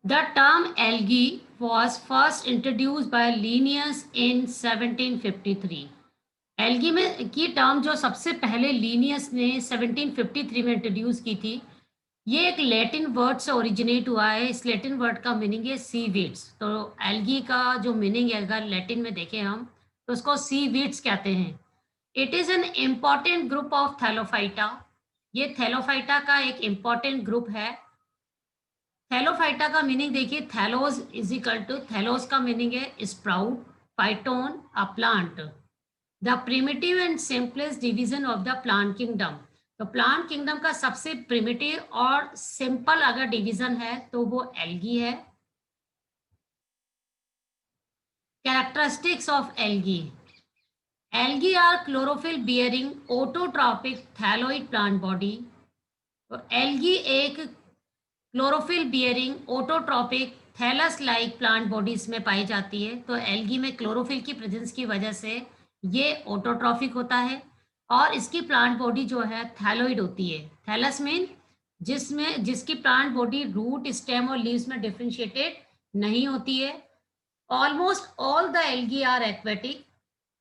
The term algae was first introduced by Linnaeus in 1753. Algae में की term जो सबसे पहले लीनियस ने 1753 में इंट्रोड्यूस की थी, ये एक लैटिन वर्ड से ओरिजिनेट हुआ है। इस लैटिन वर्ड का मीनिंग है सी वीड्स। तो एल्गी का जो मीनिंग है अगर लैटिन में देखें हम, तो उसको सी वीड्स कहते हैं। It is an important group of Thallophyta. ये थैलोफाइटा का एक इम्पॉर्टेंट ग्रुप है। थैलोफाइटा का मीनिंग देखिए, थैलोस इज इक्वल टू, थैलोस का मीनिंग है sprout, phyton a plant, the primitive and simplest division of the plant kingdom. तो प्लांट किंगडम का सबसे प्रिमिटिव और सिंपल अगर डिवीजन है तो वो एल्गी है। Characteristics of algae. Algae are chlorophyll bearing autotrophic thalloid plant body. तो एल्गी एक chlorophyll bearing autotrophic thallus like plant bodies में पाई जाती है। तो एल्गी में क्लोरोफिल की प्रेजेंस की वजह से ये ऑटोट्रॉफिक होता है और इसकी प्लांट बॉडी जो है थैलोइड होती है। थैलस मीन जिसकी प्लांट बॉडी रूट, स्टेम और लीव्स में डिफरेंशिएटेड नहीं होती है। Almost all the algae are aquatic.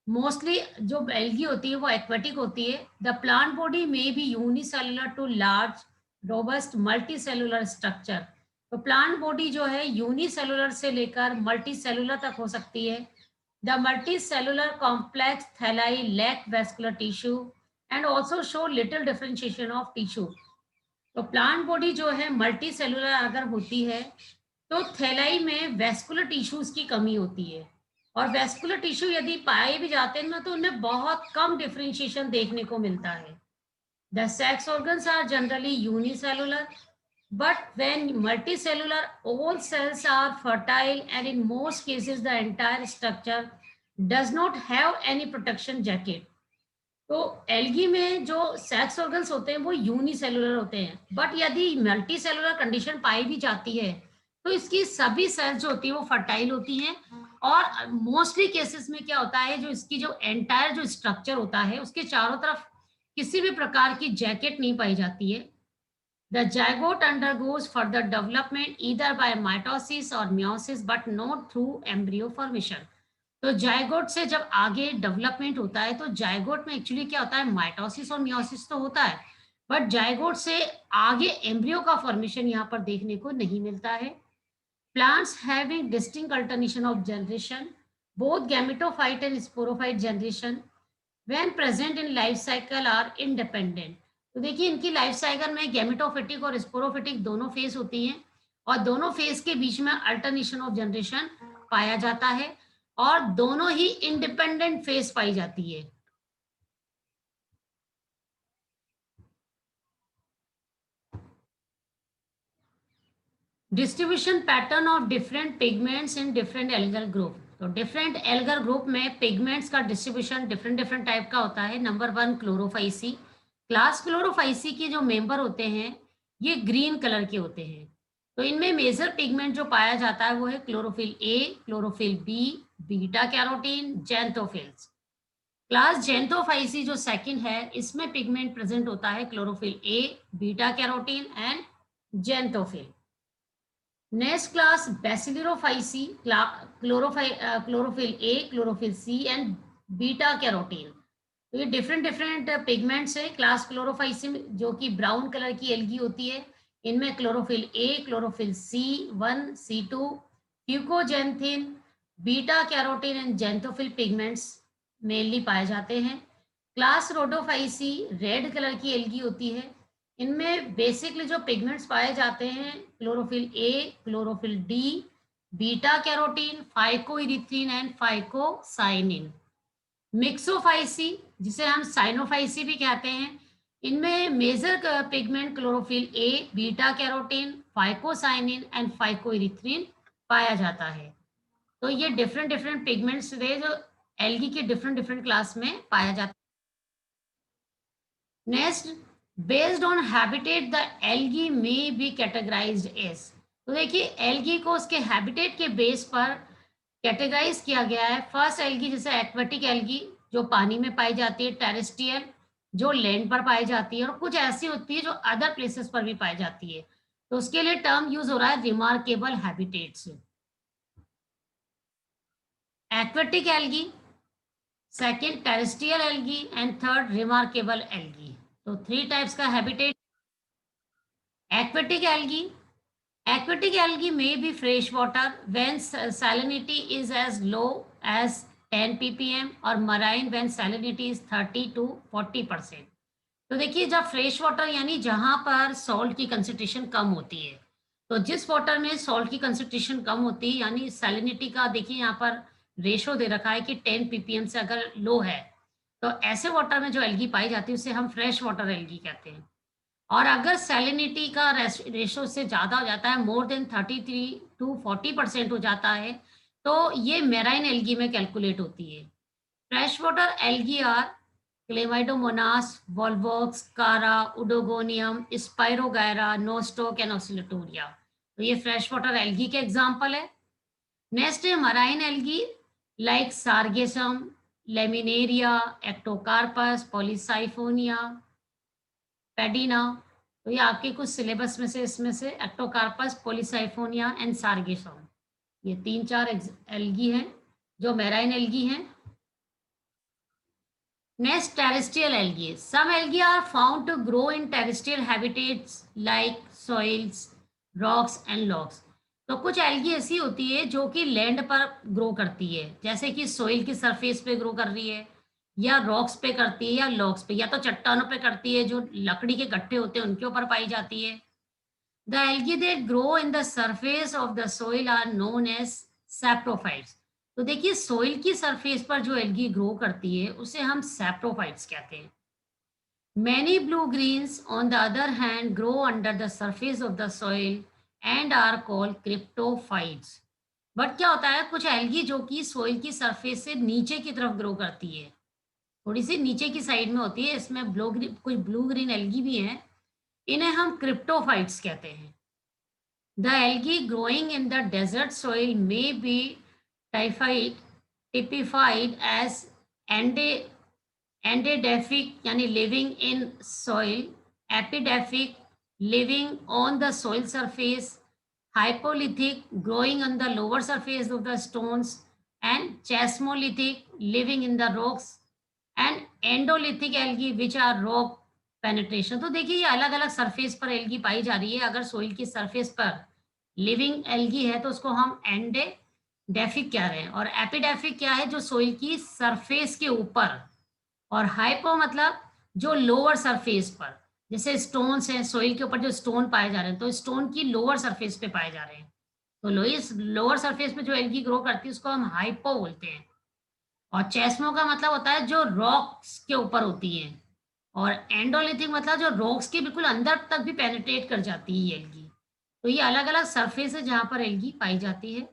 Mostly जो एल्गी होती है वो एक्वेटिक होती है। द प्लांट बॉडी में be unicellular to large robust multi cellular structure. तो प्लांट बॉडी जो है यूनिसेलुलर से लेकर मल्टी सेलुलर तक हो सकती है। The multicellular complex thalli lack vascular tissue and also show little differentiation of tissue. तो प्लांट बॉडी जो है मल्टी सेलुलर अगर होती है तो थैलाई में वेस्कुलर टिश्यूज की कमी होती है, और वेस्कुलर टिश्यू यदि पाए भी जाते हैं ना तो उनमें बहुत कम डिफरेंशिएशन देखने को मिलता है। The sex organs are generally unicellular, but when multicellular, all cells are fertile and in most cases the entire structure does not have any protection jacket. तो एल्गी में जो सेक्स ऑर्गन्स होते हैं वो यूनिसेलुलर होते हैं, बट यदि multi cellular condition पाई भी जाती है तो इसकी सभी सेल्स जो होती है वो फर्टाइल होती हैं। और मोस्टली केसेस में क्या होता है, जो इसकी जो एंटायर जो स्ट्रक्चर होता है उसके चारों तरफ किसी भी प्रकार की जैकेट नहीं पाई जाती है। The zygote undergoes further development either by mitosis और meiosis but not through embryo formation. तो जाइगोट से जब आगे डेवलपमेंट होता है तो जाइगोट में एक्चुअली क्या होता है, माइटोसिस और मियोसिस तो होता है, बट जाइगोट से आगे एम्ब्रियो का फॉर्मेशन यहाँ पर देखने को नहीं मिलता है। Plants having distinct alternation of generation, both gametophyte and sporophyte generation when present in life cycle are independent. तो देखिए इनकी लाइफ साइकिल में गैमेटोफिटिक और स्पोरोफिटिक दोनों फेज होती हैं, और दोनों फेज के बीच में अल्टरनेशन ऑफ जनरेशन पाया जाता है, और दोनों ही इंडिपेंडेंट फेज पाई जाती है। Distribution pattern of different pigments in different algal group. तो डिफरेंट एल्गल ग्रुप में पिगमेंट्स का डिस्ट्रीब्यूशन डिफरेंट डिफरेंट टाइप का होता है। Number 1 Chlorophyceae. क्लास क्लोरोफाइसी के जो मेंबर होते हैं ये ग्रीन कलर के होते हैं। तो इनमें मेजर पिगमेंट जो पाया जाता है वो है chlorophyll A, chlorophyll B, beta carotene, xanthophylls. Class Xanthophyceae जो सेकंड है इसमें पिगमेंट प्रेजेंट होता है chlorophyll A, beta carotene and xanthophyll. Next class Bacillariophyceae, chlorophyll A, chlorophyll C and beta carotene. तो ये डिफरेंट डिफरेंट पिगमेंट्स है। Class Chlorophyceae जो कि ब्राउन कलर की एल्गी होती है, इनमें chlorophyll A, chlorophyll C one, C two, fucoxanthin, beta carotene and xanthophyll pigments mainly पाए जाते हैं। क्लास रोडोफाइसी रेड कलर की एल्गी होती है। इनमें बेसिकली जो पिगमेंट्स पाए जाते हैं chlorophyll A, chlorophyll D, beta carotene, phycoerythrin and phycocyanin. Myxophyceae जिसे हम साइनोफाइसी भी कहते हैं, इनमें major pigment chlorophyll A, beta carotene, phycocyanin and phycoerythrin पाया जाता है। तो ये डिफरेंट डिफरेंट पिगमेंट्स थे जो एल्गी के डिफरेंट डिफरेंट क्लास में पाया जाता है। Next, based on habitat the algae में बी कैटेगराइज्ड एज। तो देखिए एल्गी को उसके हैबिटेट के बेस पर कैटेगराइज किया गया है। फर्स्ट एल्गी जैसे एक्वेटिक एल्गी जो पानी में पाई जाती है, टेरेस्ट्रियल जो लैंड पर पाई जाती है, और कुछ ऐसी होती है जो अदर प्लेसेस पर भी पाई जाती है। तो उसके लिए टर्म यूज हो रहा है remarkable habitats. Aquatic algae, second terrestrial algae and third remarkable algae. तो 3 टाइप्स का habitat. Aquatic algae, aquatic algae may be fresh water when salinity is as low as 10 ppm or marine when salinity is 30 to 40%। तो देखिए जब fresh water यानी जहां पर salt की concentration कम होती है, तो जिस वाटर में सॉल्ट की कंसंट्रेशन कम होती है यानी सैलिनिटी का देखिए यहाँ पर रेशो दे रखा है कि 10 ppm से अगर लो है, तो ऐसे वाटर में जो एल्गी पाई जाती है उसे हम फ्रेश वाटर एल्गी कहते हैं। और अगर सैलिनिटी का रेशो से ज़्यादा हो जाता है, मोर देन 33 टू 40% हो जाता है, तो ये मेराइन एल्गी में कैलकुलेट होती है। Fresh water algae are chlamydomonas, volvox, chara, oedogonium, spirogyra, nostoc and oscillatoria. तो ये फ्रेश वाटर एल्गी के एग्जाम्पल है। नेक्स्ट है marine algae like sargassum, laminaria, ectocarpus, polysiphonia, padina. तो ये आपके कुछ सिलेबस में से इसमें से एक्टोकार्पस, पॉलीसाइफोनिया एंड सार्गेसम, ये 3-4 एल्गी हैं जो मेराइन एल्गी हैं। Next terrestrial algae. Some algae are found to grow in terrestrial habitats like soils, rocks and logs. तो कुछ एल्गी ऐसी होती है जो कि लैंड पर ग्रो करती है, जैसे कि सोइल की सरफेस पे ग्रो कर रही है, या रॉक्स पे करती है, या लॉक्स पे, या तो चट्टानों पे करती है, जो लकड़ी के गट्ठे होते हैं उनके ऊपर पाई जाती है। The algae that grow in the surface of the soil are known as saprophytes. तो देखिए सोइल की सरफेस पर जो एल्गी ग्रो करती है उसे हम सैप्रोफाइट्स कहते हैं। Many blue greens, on the other hand, grow under the surface of the soil and are called cryptophytes। But क्या होता है, कुछ एल्गी जो कि सोइल की सरफेस से नीचे की तरफ ग्रो करती है, थोड़ी सी नीचे की साइड में होती है, इसमें कुछ ब्लू ग्रीन एल्गी भी हैं, इन्हें हम क्रिप्टोफाइट्स कहते हैं। The algae growing in the desert soil may be typified typified as ende endedaphic यानी living in soil, epidaphic living on the soil surface, hypolithic growing on the lower surface of the stones, and chasmolithic living in the rocks, and endolithic algae which are rock penetration। तो देखिए ये अलग अलग surface पर algae पाई जा रही है। अगर सोइल की सरफेस पर लिविंग एल्गी है तो उसको हम एंडेडेफिक कह रहे हैं, और एपिडेफिक क्या है, जो सोइल की सरफेस के ऊपर, और हाइपो मतलब जो लोअर सरफेस पर, जैसे स्टोन्स हैं, सोइल के ऊपर जो स्टोन पाए जा रहे हैं तो स्टोन की लोअर सरफेस पे पाए जा रहे हैं, तो लोअर सरफेस पे जो एल्गी ग्रो करती है उसको हम हाइपो बोलते हैं। और चेस्मो का मतलब होता है जो रॉक्स के ऊपर होती है, और एंडोलिथिक मतलब जो रॉक्स के बिल्कुल अंदर तक भी पेनिट्रेट कर जाती है ये एल्गी। तो ये अलग अलग सरफेस है जहां पर एल्गी पाई जाती है।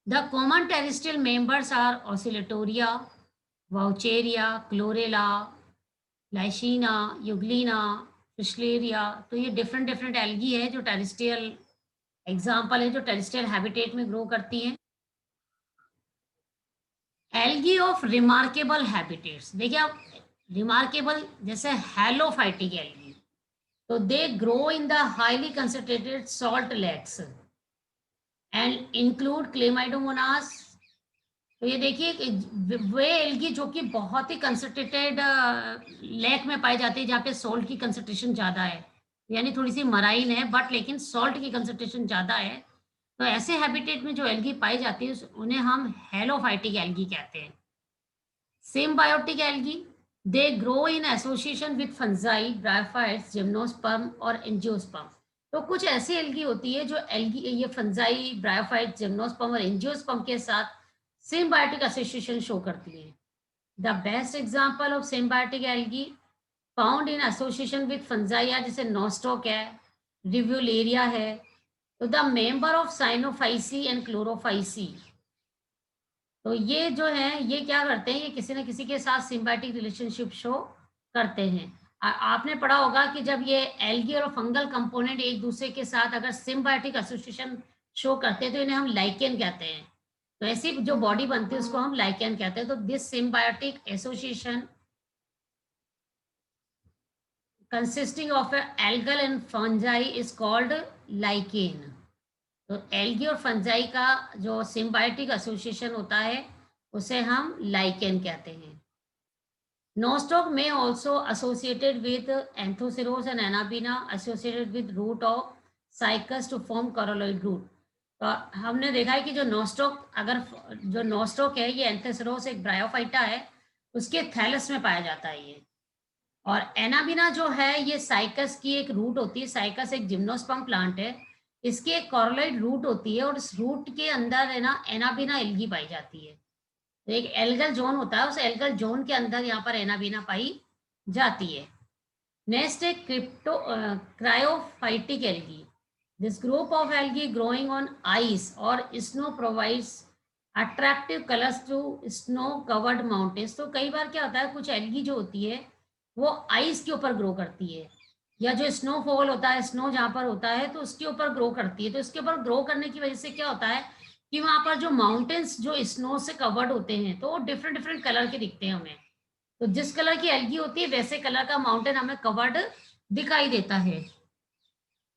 The common terrestrial members are oscillatoria, vaucheria, chlorella, lichina, euglena, fischerella. तो ये डिफरेंट डिफरेंट एल्गी है जो टेरेस्ट्रियल एग्जाम्पल है, जो टेरेस्ट्रियल हैबिटेट में ग्रो करती हैं। एल्गी ऑफ रिमार्केबल हैबिटेट्स, देखिए आप, रिमार्केबल जैसे हेलोफाइटिक एल्गी, तो they grow in the highly concentrated salt lakes and include chlamydomonas. तो ये देखिए कि वे एल्गी जो कि बहुत ही कंसंट्रेटेड लेक में पाई जाती है जहाँ पे सॉल्ट की कंसंट्रेशन ज़्यादा है, यानी थोड़ी सी मराइन है बट लेकिन सॉल्ट की कंसंट्रेशन ज़्यादा है। तो ऐसे हैबिटेट में जो एल्गी पाई जाती है उन्हें हम हेलोफाइटिक एल्गी कहते हैं। Symbiotic algae, they grow in association with fungi, bryophytes, gymnosperm और एंजियोस्पर्म। तो कुछ ऐसी एल्गी होती है जो एल्गी ये फंजाई, ब्रायोफाइट्स, जिम्नोस्पर्म और एंजियोस्पर्म के साथ सिम्बायोटिक एसोसिएशन शो करती है। The best example of symbiotic algae found in association with fungi जैसे नोस्टॉक है, रिव्यूलेरिया है। तो the member of Cyanophyceae and Chlorophyceae, तो ये जो है ये क्या करते हैं, ये किसी न किसी के साथ सिम्बायोटिक रिलेशनशिप शो करते हैं। आपने पढ़ा होगा कि जब ये एल्गी और फंगल कंपोनेंट एक दूसरे के साथ अगर सिम्बायोटिक एसोसिएशन शो करते हैं तो इन्हें हम लाइकेन कहते हैं। तो ऐसी जो बॉडी बनती है उसको हम लाइकेन कहते हैं। तो this symbiotic association consisting of a algal and fungi is called lichen. तो एल्गी और फंजाई का जो सिम्बायोटिक एसोसिएशन होता है उसे हम लाइकेन कहते हैं. Nostoc may also associated with Anthoceros and Anabina associated with root of cycas to form coralloid root. तो हमने देखा है कि जो नोस्टॉक अगर जो नोस्टॉक है ये एंथोसेरोस एक ब्रायोफाइटा है, उसके थैलस में पाया जाता है ये. और एनाबिना जो है ये साइकस की एक रूट होती है. साइकस एक जिम्नोस्पर्म प्लांट है, इसकी एक कॉरलोइड रूट होती है और इस रूट के अंदर है ना एनाबिना एल्गी पाई जाती है. तो एक एल्गल जोन होता है, उस एल्गल जोन के अंदर यहाँ पर एनाबिना पाई जाती है. नेक्स्ट है cryophytic algae. This group of algae growing on ice और snow provides attractive colours to snow covered mountains. तो कई बार क्या होता है, कुछ एल्गी जो होती है वो आइस के ऊपर ग्रो करती है, या जो स्नोफॉल होता है, स्नो जहाँ पर होता है तो उसके ऊपर ग्रो करती है. तो इसके ऊपर ग्रो करने की वजह से क्या होता है कि वहां पर जो माउंटेन्स जो स्नो से कवर्ड होते हैं तो वो डिफरेंट डिफरेंट कलर के दिखते हैं हमें. तो जिस कलर की एल्गी होती है वैसे कलर का माउंटेन हमें कवर्ड दिखाई देता है.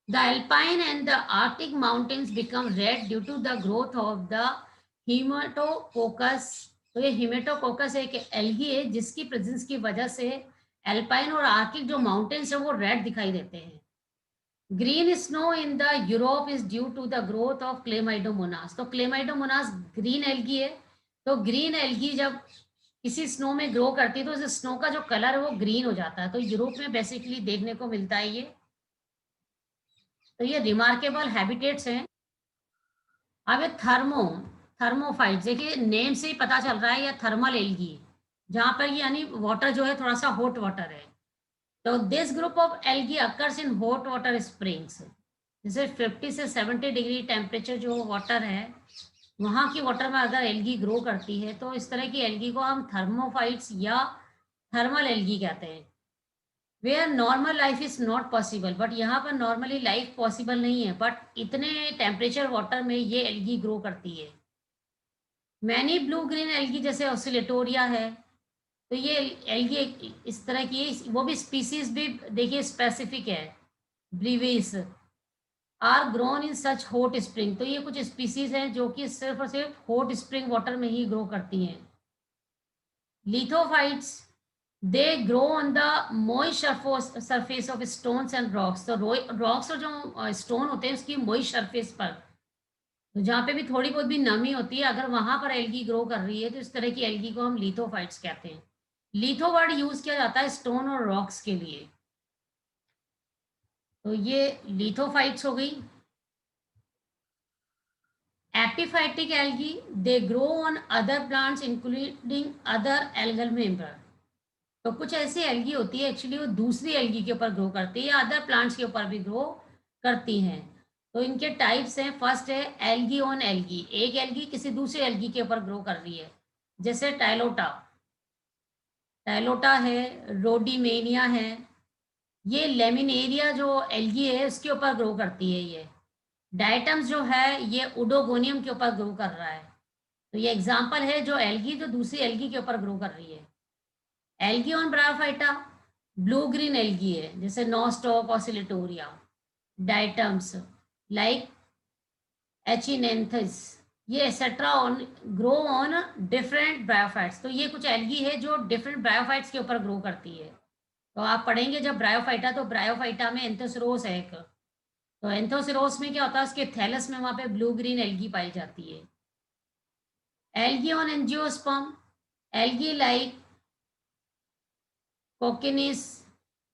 The alpine and the arctic mountains become red due to the growth of the haematococcus. तो ये हीमेटोकोकस एक एल्गी है जिसकी प्रेजेंस की वजह से एल्पाइन और आर्टिक जो माउंटेन्स है वो रेड दिखाई देते हैं. Green snow in the Europe is due to the growth of Chlamydomonas. तो क्लेमाइडोमोनास ग्रीन एल्गी है. तो ग्रीन एल्गी जब किसी स्नो में ग्रो करती है तो उस स्नो का जो कलर है वो ग्रीन हो जाता है. तो यूरोप में बेसिकली देखने को मिलता है ये. तो ये रिमार्केबल हैबिटेट्स हैं. अब ये थर्मोफाइट्स, देखिए नेम से ही पता चल रहा है ये थर्मल एल्गी, जहां पर यानी वाटर जो है थोड़ा सा हॉट वाटर है. तो this group of algae occurs in hot water springs. जैसे 50 से 70 डिग्री टेम्परेचर जो वाटर है वहाँ की वाटर में अगर एल्गी ग्रो करती है तो इस तरह की एल्गी को हम थर्मोफाइट्स या थर्मल एल्गी कहते हैं. Where normal life is not possible, but यहाँ पर नॉर्मली लाइफ पॉसिबल नहीं है, बट इतने टेम्परेचर वाटर में ये एल्गी ग्रो करती है. मैनी ब्लू ग्रीन एल्गी जैसे ऑसिलेटोरिया है, तो ये एल्गी इस तरह की, वो भी स्पीसीज भी देखिए स्पेसिफिक है. ब्लीवेस are grown in such hot spring. तो ये कुछ स्पीसीज हैं जो कि सिर्फ और सिर्फ हॉट स्प्रिंग वाटर में ही ग्रो करती हैं. Lithophytes they grow on the moist surface of stones and rocks. तो रॉक्स और जो स्टोन होते हैं उसकी मॉइस्ट सरफेस पर, तो जहाँ पे भी थोड़ी बहुत भी नमी होती है अगर वहां पर एल्गी ग्रो कर रही है तो इस तरह की एल्गी को हम लिथोफाइट्स कहते हैं. लिथो वर्ड यूज किया जाता है स्टोन और रॉक्स के लिए. तो ये लिथोफाइट्स हो गई. Epiphytic algae they grow on other plants including other algal member. तो कुछ ऐसी एल्गी होती है एक्चुअली वो दूसरी एल्गी के ऊपर ग्रो करती है या अदर प्लांट्स के ऊपर भी ग्रो करती हैं. तो इनके टाइप्स हैं. फर्स्ट है एल्गी ऑन एल्गी. एक एल्गी किसी दूसरी एल्गी के ऊपर ग्रो कर रही है, जैसे टाइलोटा है, रोडीमेनिया है. ये लेमिनेरिया जो एल्गी है उसके ऊपर ग्रो करती है. ये डाइटम्स जो है ये उडोगोनियम के ऊपर ग्रो कर रहा है. तो ये एग्जांपल है जो एल्गी जो दूसरी एल्गी के ऊपर ग्रो कर रही है. Algae on bryophyta blue green algae है, जैसे नोस्टॉक, ऑसिलेटोरिया. डाइटम्स लाइक एचिनेंथस, ये etcetera on grow on different bryophytes. तो ये कुछ एल्गी है जो डिफरेंट ब्रायोफाइट्स के ऊपर ग्रो करती है. तो आप पढ़ेंगे जब ब्रायोफाइटा, तो ब्रायोफाइटा में एंथोसरोस है एक. तो एंथोसरोस में क्या होता है, उसके थैलस में वहां पे ब्लू ग्रीन एल्गी पाई जाती है. Algae on angiosperm, algae like cocconeis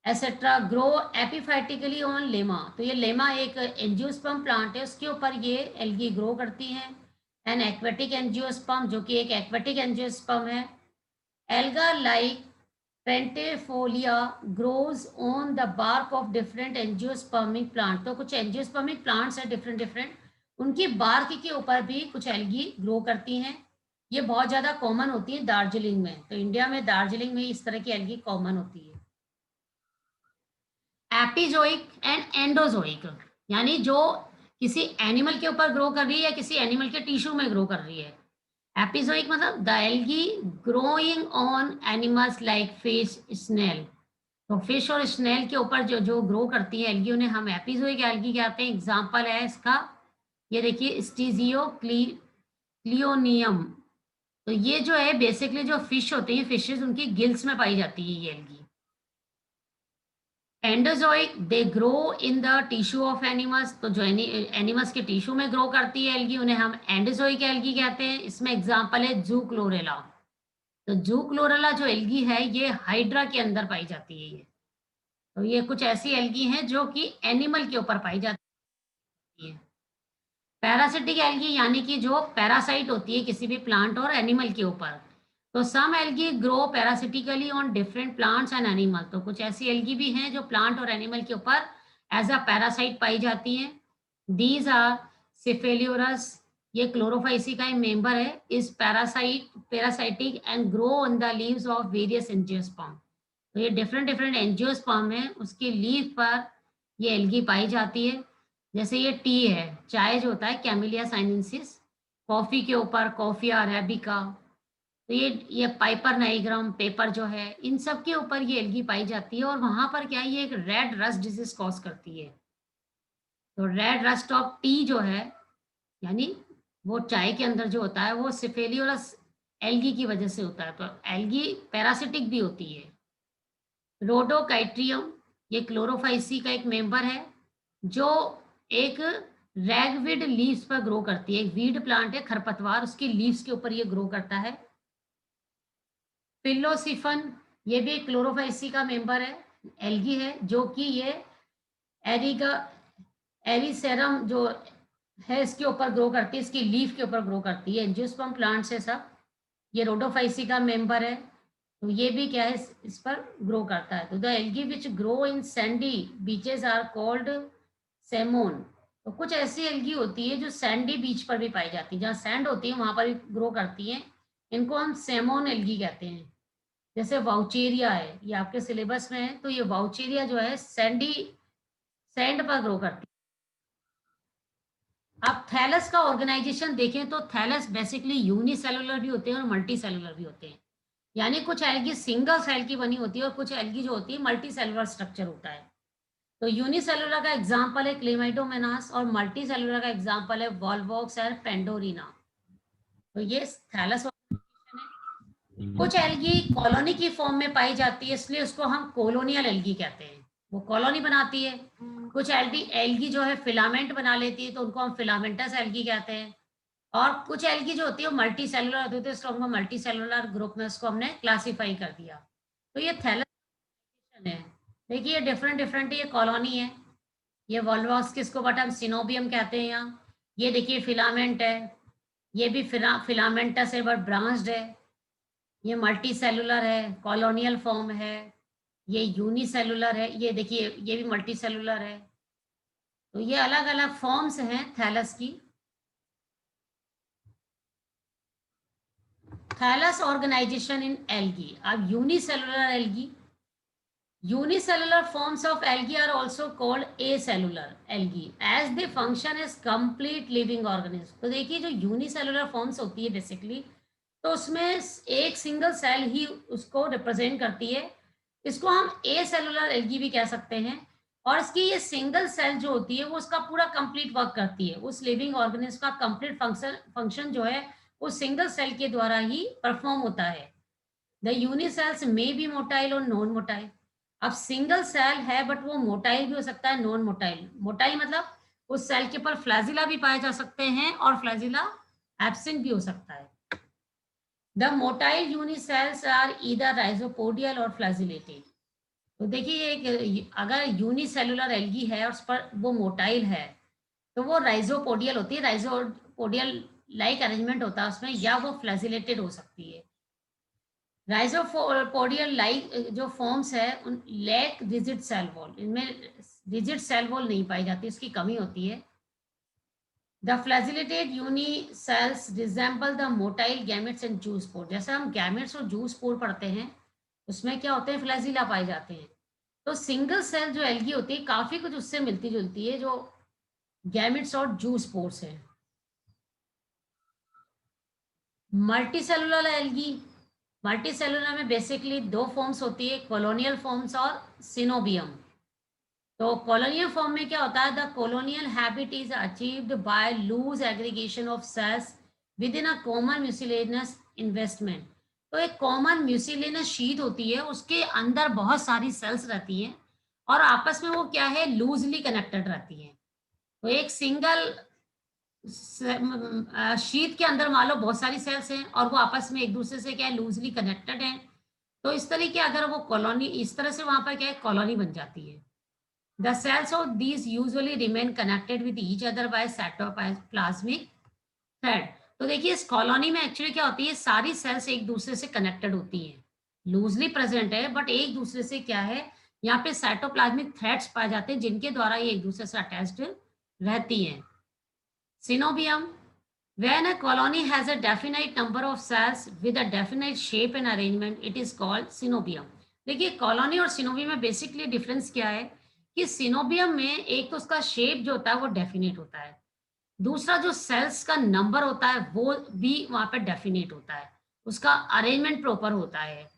etcetera grow epiphytically on lemna. तो ये लेमा एक एंजियोस्पर्म प्लांट है, उसके ऊपर ये एल्गी ग्रो करती हैं. एन एक्वेटिक एंजियोस्पर्म जो कि एक एक्वेटिक एंजियोस्पर्म है. Alga like trentepohlia grows on the bark of different angiospermic plant. तो कुछ एंजियोस्पर्मिक प्लांट्स हैं डिफरेंट डिफरेंट, उनकी बार्क के ऊपर भी कुछ एल्गी ग्रो करती हैं. ये बहुत ज़्यादा कॉमन होती है दार्जिलिंग में. तो इंडिया में दार्जिलिंग में इस तरह की एल्गी कॉमन होती है. एपिजोइक एंड एंडोजोइक, यानी जो किसी एनिमल के ऊपर ग्रो कर रही है या किसी एनिमल के टिश्यू में ग्रो कर रही है. एपिजोइक मतलब the algae growing on animals like fish, snail. तो फिश और स्नेल के ऊपर जो जो ग्रो करती है एल्गी उन्हें हम एपिजोइक एल्गी कहते हैं। एग्जाम्पल है इसका, ये देखिए स्टीजियो क्लियोनियम। तो ये जो है बेसिकली जो फिश होती है, फिशेज उनकी गिल्स में पाई जाती है ये algae. Endozoic, they grow in the tissue of animals. तो जो एनिमल्स के टिश्यू में ग्रो करती है एल्गी उन्हें हम एंडोजोइक एल्गी कहते हैं। इसमें एग्जाम्पल है जू क्लोरेला। तो जू क्लोरेला जो एल्गी है ये हाइड्रा के अंदर पाई जाती है ये। तो ये कुछ ऐसी एल्गी हैं जो कि एनिमल के ऊपर पाई जाती है। पैरासिटिक एल्गी यानी कि जो पैरासाइट होती है किसी भी प्लांट और एनिमल के ऊपर। तो some algae grow parasitically on different plants and animal. तो कुछ ऐसी एल्गी भी हैं जो प्लांट और एनिमल के ऊपर एज अ पैरासाइट पाई जाती हैं। दीज आर सिफेलियोरस, ये क्लोरोफाइसी का एक मेंबर है, is parasitic and grow on the leaves of various angiosperm. तो ये डिफरेंट डिफरेंट एंजियोस्पर्म है उसके लीफ पर ये एल्गी पाई जाती है। जैसे ये टी है, चाय जो होता है कैमिलिया साइनेंसिस, कॉफी के ऊपर कॉफिया अरेबिका। तो ये पाइपर नाइग्राम पेपर जो है इन सब के ऊपर ये एल्गी पाई जाती है। और वहां पर क्या है, ये एक रेड रस्ट डिजीज कॉज करती है। तो रेड रस्ट ऑफ टी जो है, यानी वो चाय के अंदर जो होता है वो सिफेलियोलस एल्गी की वजह से होता है। तो एल्गी पैरासिटिक भी होती है। रोडोकाइट्रियम, ये क्लोरोफाइसी का एक मेंबर है जो एक रैगविड लीव्स पर ग्रो करती है। एक वीड प्लांट है, खरपतवार, उसकी लीव्स के ऊपर ये ग्रो करता है। फिलोसिफन, ये भी एक क्लोरोफाइसी का मेंबर है, एल्गी है जो कि ये एरिगा एरिसेरम जो है इसके ऊपर ग्रो करती है, इसकी लीफ के ऊपर ग्रो करती है। एंजियोस्पर्म प्लांट से सब, ये रोडोफाइसी का मेंबर है। तो ये भी क्या है, इस पर ग्रो करता है। तो the algae which grow in sandy beaches are called psammon. तो कुछ ऐसी एल्गी होती है जो सैंडी बीच पर भी पाई जाती है, जहाँ सैंड होती है वहां पर भी ग्रो करती है। इनको हम सेमोन एल्गी कहते हैं। जैसे वाउचेरिया है, ये आपके सिलेबस में है। तो ये वाउचेरिया जो है सैंड पर ग्रो करती है। आप थैलस का ऑर्गेनाइजेशन देखें तो थैलस बेसिकली यूनिसेलुलर भी होते हैं और मल्टी सेलुलर भी होते हैं। यानी कुछ एल्गी सिंगल सेल की बनी होती है और कुछ एल्गी जो होती है मल्टी सेलुलर स्ट्रक्चर होता है। तो यूनिसेलुलर का एग्जांपल है क्लेमाइडोमोनास और मल्टी सेलुलर का एग्जांपल है वॉल्वॉक्स और पेंडोरिना। तो ये थैलस ऑर्गेनाइजेशन है। कुछ एल्गी कॉलोनी की फॉर्म में पाई जाती है, इसलिए उसको हम कोलोनियल एल्गी कहते हैं। वो कॉलोनी बनाती है। कुछ एल्गी एल्गी जो है फिलामेंट बना लेती है, तो उनको हम फिलामेंटस एल्गी कहते हैं। और कुछ एल्गी जो होती है वो मल्टी सेलुलर होती है, तो इसको हम मल्टी सेलुलर ग्रुप में उसको हमने क्लासीफाई कर दिया। तो ये थैलस है। देखिए ये डिफरेंट डिफरेंट ये कॉलोनी है। ये वॉल्वॉक्स किसको बट हम सिनोबियम कहते हैं यहाँ। ये देखिए फिलामेंट है, ये भी फिलामेंटस है बट ब्रांच्ड है। ये मल्टी सेलुलर है, कॉलोनियल फॉर्म है। ये यूनिसेलुलर है, ये देखिए ये भी मल्टी सेलुलर है। तो ये अलग अलग फॉर्म्स हैं थैलस की। थैलस ऑर्गेनाइजेशन इन एल्गी। अब unicellular algae, unicellular forms of algae are also called acellular algae as they function as complete living organism। तो देखिए जो यूनिसेलुलर फॉर्म्स होती है बेसिकली, तो उसमें एक सिंगल सेल ही उसको रिप्रेजेंट करती है। इसको हम ए सेलुलर एल्गी भी कह सकते हैं। और इसकी ये सिंगल सेल जो होती है वो उसका पूरा कंप्लीट वर्क करती है। उस लिविंग ऑर्गेनिज्म का कंप्लीट फंक्शन जो है वो सिंगल सेल के द्वारा ही परफॉर्म होता है। द यूनिसेल्स में बी मोटाइल और नॉन मोटाइल। अब सिंगल सेल है बट वो मोटाइल भी हो सकता है, नॉन मोटाइल। मोटाइल मतलब उस सेल के ऊपर फ्लैजिला भी पाए जा सकते हैं और फ्लैजिला एब्सेंट भी हो सकता है। द मोटाइल यूनिसेल्स आर ईदर राइजोपोडियल और फ्लैजिलेटेड। तो देखिए एक अगर यूनिसेलुलर एल्गी है और उस पर वो मोटाइल है तो वो राइजोपोडियल होती है, राइजोपोडियल लाइक अरेंजमेंट होता है उसमें, या वो फ्लैजिलेटेड हो सकती है। राइजोपोडियल लाइक जो फॉर्म्स है उन लैक रिजिड सेल वॉल, इनमें रिजिड सेल वॉल नहीं पाई जाती, इसकी कमी होती है। The flagellated unicells resemble the motile gametes and zoospore. जैसे हम गैमेट्स और जूस्पोर पढ़ते हैं उसमें क्या होते हैं, फ्लैजिला पाए जाते हैं। तो सिंगल सेल जो एल्गी होती है काफी कुछ उससे मिलती जुलती है जो गैमेट्स और जूस्पोर्स है। Multicellular algae, multicellular में बेसिकली दो फॉर्म्स होती है, कॉलोनियल फॉर्म्स और सिनोबियम। तो कॉलोनियल फॉर्म में क्या होता है, the colonial habit is achieved by loose aggregation of cells within a common mucilaginous investment. तो एक कॉमन म्यूसिलेनियस शीट होती है, उसके अंदर बहुत सारी सेल्स रहती हैं और आपस में वो क्या है, लूजली कनेक्टेड रहती हैं। तो एक सिंगल शीट के अंदर मान लो बहुत सारी सेल्स हैं और वो आपस में एक दूसरे से क्या है, लूजली कनेक्टेड हैं। तो इस तरीके अगर वो कॉलोनी इस तरह से वहां पर क्या है, कॉलोनी बन जाती है। The cells of these usually remain connected with each other by cytoplasmic thread। तो देखिए इस कॉलोनी में एक्चुअली क्या होती है, सारी सेल्स एक दूसरे से कनेक्टेड होती हैं, लूजली प्रेजेंट है बट एक दूसरे से क्या है, यहाँ पे साइटोप्लाज्मिक थ्रेड्स पाए जाते हैं जिनके द्वारा ये एक दूसरे से अटैच्ड रहती हैं। Synobium, when a colony has a definite number of cells with a definite shape and arrangement, it is called synobium। देखिए कॉलोनी और सिनोबियम में बेसिकली डिफरेंस क्या है कि सिनोबियम में एक तो उसका शेप जो होता है वो डेफिनेट होता है, दूसरा जो सेल्स का नंबर होता है वो भी वहां पे डेफिनेट होता है, उसका अरेंजमेंट प्रॉपर होता है,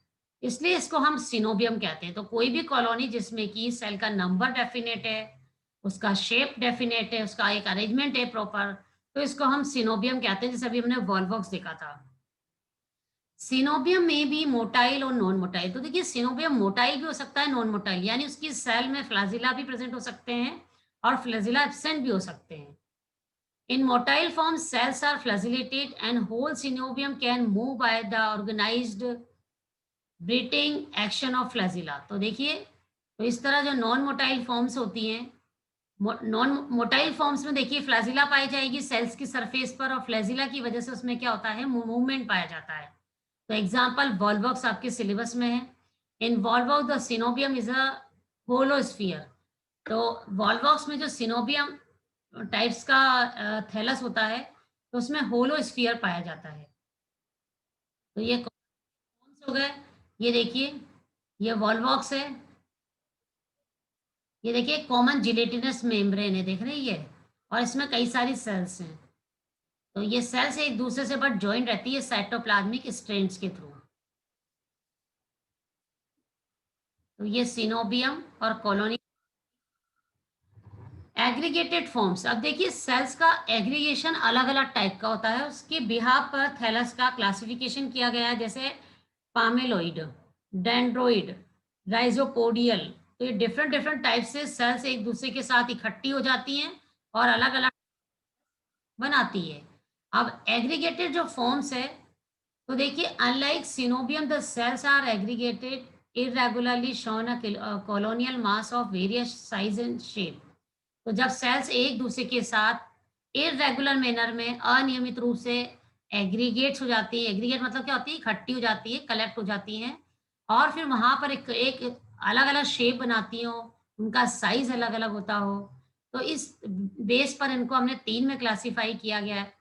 इसलिए इसको हम सिनोबियम कहते हैं। तो कोई भी कॉलोनी जिसमें कि सेल का नंबर डेफिनेट है, उसका शेप डेफिनेट है, उसका एक अरेंजमेंट है प्रॉपर, तो इसको हम सिनोबियम कहते हैं, जैसे अभी हमने वॉल्वॉक्स देखा था। सिनोबियम में भी मोटाइल और नॉन मोटाइल। तो देखिए सिनोबियम मोटाइल भी हो सकता है, नॉन मोटाइल, यानी उसकी सेल में फ्लैजिला भी प्रेजेंट हो सकते हैं और फ्लैजिला एब्सेंट भी हो सकते हैं। In motile form, cells are flagellated and whole synovium can move by the organized breathing action of flagella। तो देखिए तो इस तरह जो नॉन मोटाइल फॉर्म्स होती हैं, नॉन मोटाइल फॉर्म्स में देखिए फ्लैजिला पाई जाएगी सेल्स की सरफेस पर और फ्लैजिला की वजह से उसमें क्या होता है, मूवमेंट पाया जाता है। तो एग्जांपल वॉल्वॉक्स आपके सिलेबस में है। In volvox the coenobium is a holosphere. तो वॉल्वॉक्स में जो सिनोबियम टाइप्स का थैलस होता है, तो उसमें होलोस्फीयर पाया जाता है। तो ये कौन से हो गए, ये देखिए ये वॉल्वॉक्स है, ये देखिए कॉमन जिलेटिनस मेम्ब्रेन है, देख रहे हैं ये, और इसमें कई सारी सेल्स हैं। तो ये सेल्स एक दूसरे से बट ज्वाइन रहती है साइटोप्लाज्मिक स्ट्रेंड्स के थ्रू। तो ये सिनोबियम और कॉलोनी। एग्रीगेटेड फॉर्म्स, अब देखिए सेल्स का एग्रीगेशन अलग अलग टाइप का होता है, उसके बिहाफ पर थैलस का क्लासिफिकेशन किया गया है, जैसे पामेलोइड, डेंड्रोइड, राइजोपोडियल। तो ये डिफरेंट डिफरेंट टाइप से सेल्स एक दूसरे के साथ इकट्ठी हो जाती हैं और अलग अलग बनाती है। अब एग्रीगेटेड जो फॉर्म्स है, तो देखिए unlike coenobium the cells are aggregated irregularly shown a colonial mass of various size and shape। तो जब सेल्स एक दूसरे के साथ इरेगुलर मैनर में अनियमित रूप से एग्रीगेट्स हो जाती है, एग्रीगेट मतलब क्या होती है, इकट्ठी हो जाती है, कलेक्ट हो जाती हैं और फिर वहां पर एक अलग अलग शेप बनाती हो, उनका साइज अलग अलग होता हो। तो इस बेस पर इनको हमने तीन में क्लासिफाई किया गया है।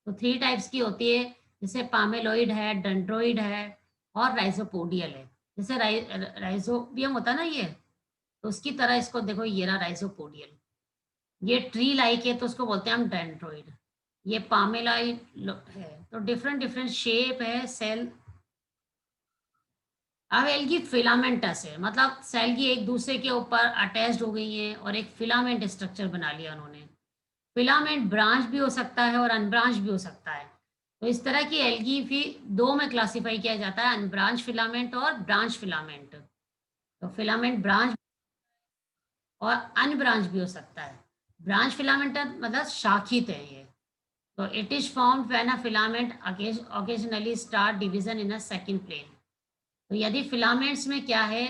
तो थ्री टाइप्स की होती है, जैसे पामेलोइड है, डेंड्रोइड है और राइजोपोडियल है। जैसे राइजोबियम होता है ना ये, तो उसकी तरह इसको देखो, ये रहा राइजोपोडियल। ये ट्री लाइक है तो उसको बोलते हैं हम डेंड्रोइड। ये पामेलाइड है। तो डिफरेंट डिफरेंट शेप है सेल। अब एल्गी फिलामेंटस है, मतलब सेल की एक दूसरे के ऊपर अटैच्ड हो गई है और एक फिलामेंट स्ट्रक्चर बना लिया उन्होंने। फिलामेंट ब्रांच भी हो सकता है और अनब्रांच भी हो सकता है। तो इस तरह की एल्गी भी दो में क्लासिफाई किया जाता है, अनब्रांच फिलामेंट और ब्रांच फिलामेंट। तो फिलामेंट ब्रांच और अनब्रांच भी हो सकता है। ब्रांच फिलामेंट मतलब शाखित है ये। So it is formed when a filament occasionally start division in a second plane। तो यदि फिलामेंट्स में क्या है,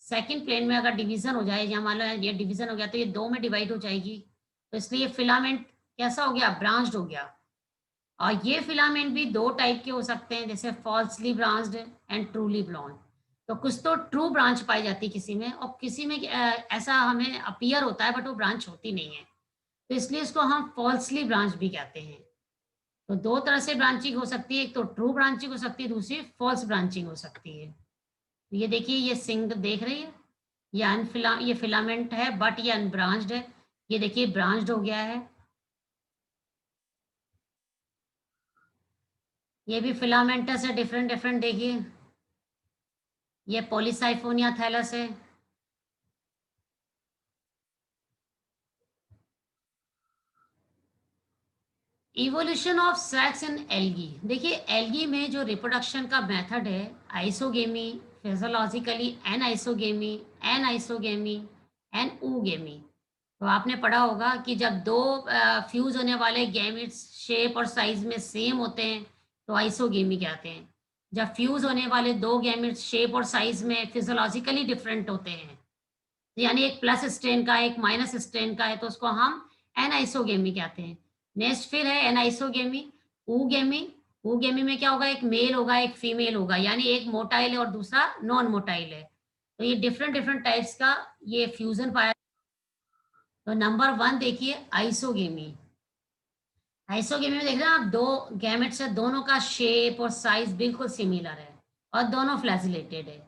सेकंड प्लेन में अगर डिवीजन हो जाए, या मान लो ये डिवीजन हो गया तो ये दो में डिवाइड हो जाएगी, तो इसलिए फिलामेंट कैसा हो गया, ब्रांच्ड हो गया। और ये फिलामेंट भी दो टाइप के हो सकते हैं, जैसे falsely branched and truly branch. तो कुछ तो ट्रू ब्रांच पाई जाती है किसी में, और किसी में ऐसा हमें अपीयर होता है बट वो ब्रांच होती नहीं है, तो इसलिए इसको हम फॉल्सली ब्रांच भी कहते हैं। तो दो तरह से ब्रांचिंग हो सकती है, एक तो ट्रू ब्रांचिंग हो सकती है, दूसरी फॉल्स ब्रांचिंग हो सकती है। तो ये देखिए ये सिंग देख रही है, ये ये फिलामेंट है बट ये अनब्रांच्ड है। ये देखिए ब्रांच्ड हो गया है। ये भी फिलामेंटस है, डिफरेंट डिफरेंट देखिए। ये पॉलीसाइफोनिया थैलस है। Evolution of sex in algae. देखिए एल्गी में जो रिप्रोडक्शन का मेथड है, आइसोगेमी, फिजियोलॉजिकली एनाइसोगेमी, एनाइसोगेमी, एनऊगेमी। तो आपने पढ़ा होगा कि जब दो फ्यूज होने वाले गैमेट्स शेप और साइज में सेम होते हैं तो आइसोगेमी कहते हैं। जब फ्यूज होने वाले दो गैमेट्स शेप और साइज में फिजियोलॉजिकली डिफरेंट होते हैं, यानी एक प्लस स्ट्रेन का एक माइनस स्ट्रेन का है, तो उसको हम एनाइसोगेमी कहते हैं। नेक्स्ट फिर है एनाइसोगेमी, ऊगेमी। ऊगेमी में क्या होगा, एक मेल होगा एक फीमेल होगा, यानी एक मोटाइल है और दूसरा नॉन मोटाइल है। तो ये डिफरेंट डिफरेंट टाइप्स का ये फ्यूजन पाया। तो नंबर 1 देखिए आइसोगेमी। आइसोगेमी में देख रहे हैं आप, दो गैमेट्स है, दोनों का शेप और साइज बिल्कुल सिमिलर है और दोनों फ्लैजिलेटेड है।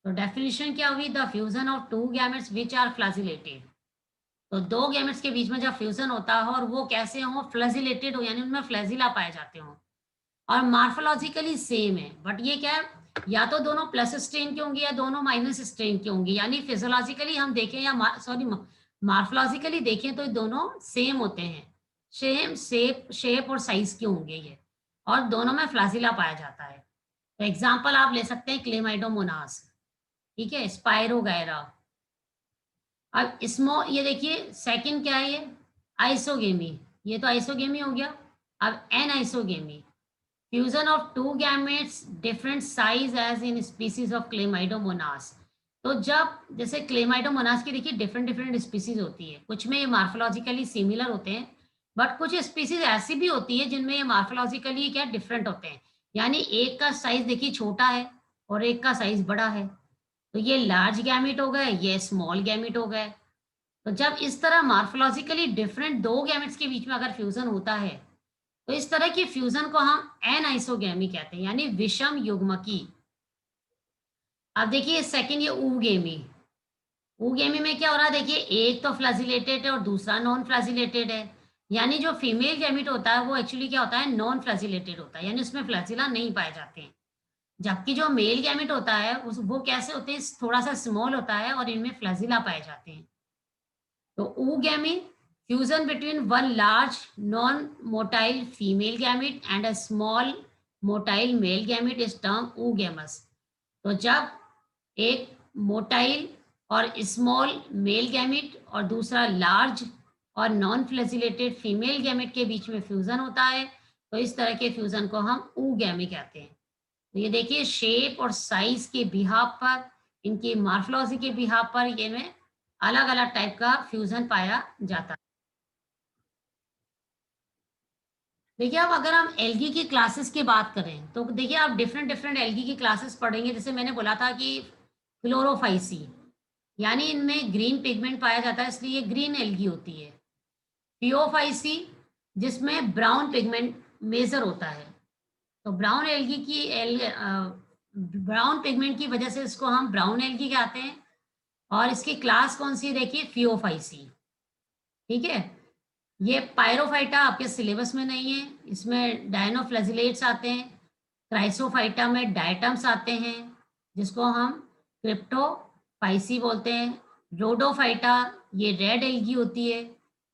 तो डेफिनेशन क्या हुई, the fusion of two gametes which are flagellated. तो दो गैमेट्स के बीच में जब फ्यूजन होता है और वो कैसे हो, फ्लैजिलेटेड हो, यानी उनमें फ्लैजिला पाए जाते हो और मार्फोलॉजिकली सेम है। बट ये क्या है, या तो दोनों प्लस स्ट्रेन के होंगे या दोनों माइनस स्ट्रेन के होंगे, यानी फिजियोलॉजिकली हम देखें या सॉरी मार्फोलॉजिकली देखें तो ये दोनों सेम होते हैं, सेम शेप और साइज के होंगे ये, और दोनों में फ्लैजिला पाया जाता है। तो एग्जाम्पल आप ले सकते हैं क्लेमाइडोमोनास, ठीक है, स्पायरोगैरा। अब इसमें ये देखिए सेकंड क्या है, ये आइसोगेमी। ये तो आइसोगेमी हो गया। अब anisogamy, fusion of two gametes different size as in species of Chlamydomonas. तो जब जैसे क्लेमाइडोमोनास की देखिए डिफरेंट डिफरेंट स्पीसीज होती है, कुछ में ये मार्फोलॉजिकली सिमिलर होते हैं, बट कुछ स्पीसीज ऐसी भी होती है जिनमें ये मार्फोलॉजिकली क्या डिफरेंट होते हैं, यानी एक का साइज देखिए छोटा है और एक का साइज बड़ा है। तो ये लार्ज गैमेट हो गए, ये स्मॉल गैमेट हो गए। तो जब इस तरह मार्फोलॉजिकली डिफरेंट दो गैमेट्स के बीच में अगर फ्यूजन होता है, तो इस तरह की फ्यूजन को हम एनआइसोगेमी कहते हैं, यानी विषम युग्मकी। अब देखिए सेकंड, ये ऊगेमी। ऊगेमी में क्या हो रहा है, देखिए एक तो फ्लैजिलेटेड है और दूसरा नॉन फ्लैजिलेटेड है, यानी जो फीमेल गैमेट होता है वो एक्चुअली क्या होता है, नॉन फ्लैजिलेटेड होता है, यानी उसमें फ्लैजिला नहीं पाए जाते हैं। जबकि जो मेल गैमेट होता है वो कैसे होते हैं, थोड़ा सा स्मॉल होता है और इनमें फ्लैजिला पाए जाते हैं। तो oogamete, fusion between one large non-motile female gamete and a small motile male gamete is termed oogamous। तो जब एक मोटाइल और स्मॉल मेल गैमेट और दूसरा लार्ज और नॉन फ्लैजिलेटेड फीमेल गैमेट के बीच में फ्यूजन होता है, तो इस तरह के फ्यूजन को हम oogamete कहते हैं। तो ये देखिए शेप और साइज के बिहाफ पर, इनकी मार्फोलॉजी के बिहाफ पर ये में अलग अलग टाइप का फ्यूजन पाया जाता है। देखिए अब अगर हम एल्गी की क्लासेस की बात करें तो देखिए आप डिफरेंट डिफरेंट एल्गी की क्लासेस पढ़ेंगे। जैसे मैंने बोला था कि क्लोरोफाइसी, यानी इनमें ग्रीन पिगमेंट पाया जाता है इसलिए ये ग्रीन एल्गी होती है। पियोफाइसी, जिसमें ब्राउन पिगमेंट मेजर होता है। तो ब्राउन एल्गी की ब्राउन पिगमेंट की वजह से इसको हम ब्राउन एल्गी कहते हैं। और इसकी क्लास कौन सी है, देखिए फियोफाइसी, ठीक है। ये पायरोफाइटा आपके सिलेबस में नहीं है, इसमें डायनोफ्लैजिलेट्स आते हैं। क्राइसोफाइटा में डायटम्स आते हैं जिसको हम क्रिप्टोफाइसी बोलते हैं। रोडोफाइटा, ये रेड एल्गी होती है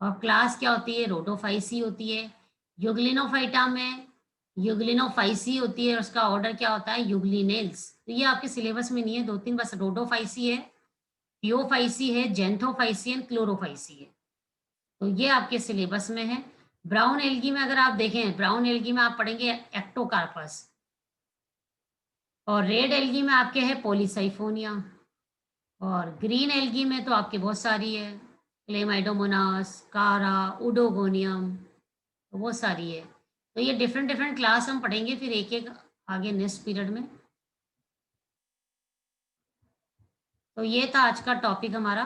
और क्लास क्या होती है, रोडोफाइसी होती है। युगलिनोफाइटा में युगलिनोफाइसी होती है और उसका ऑर्डर क्या होता है, युगलिनेल्स। तो ये आपके सिलेबस में नहीं है, दो तीन बस रोडोफाइसी है, थियोफाइसी है, जेंथोफाइसी एंड क्लोरोफाइसी है। तो ये आपके सिलेबस में है। ब्राउन एल्गी में अगर आप देखें, ब्राउन एल्गी में आप पढ़ेंगे एक्टोकार्पस, और रेड एल्गी में आपके है पॉलीसाइफोनिया, और ग्रीन एल्गी में तो आपके बहुत सारी है, क्लेमाइडोमोनास, कारा, उडोगोनियम, तो बहुत सारी है। तो ये डिफरेंट डिफरेंट क्लास हम पढ़ेंगे फिर एक एक आगे नेक्स्ट पीरियड में। तो ये था आज का टॉपिक हमारा।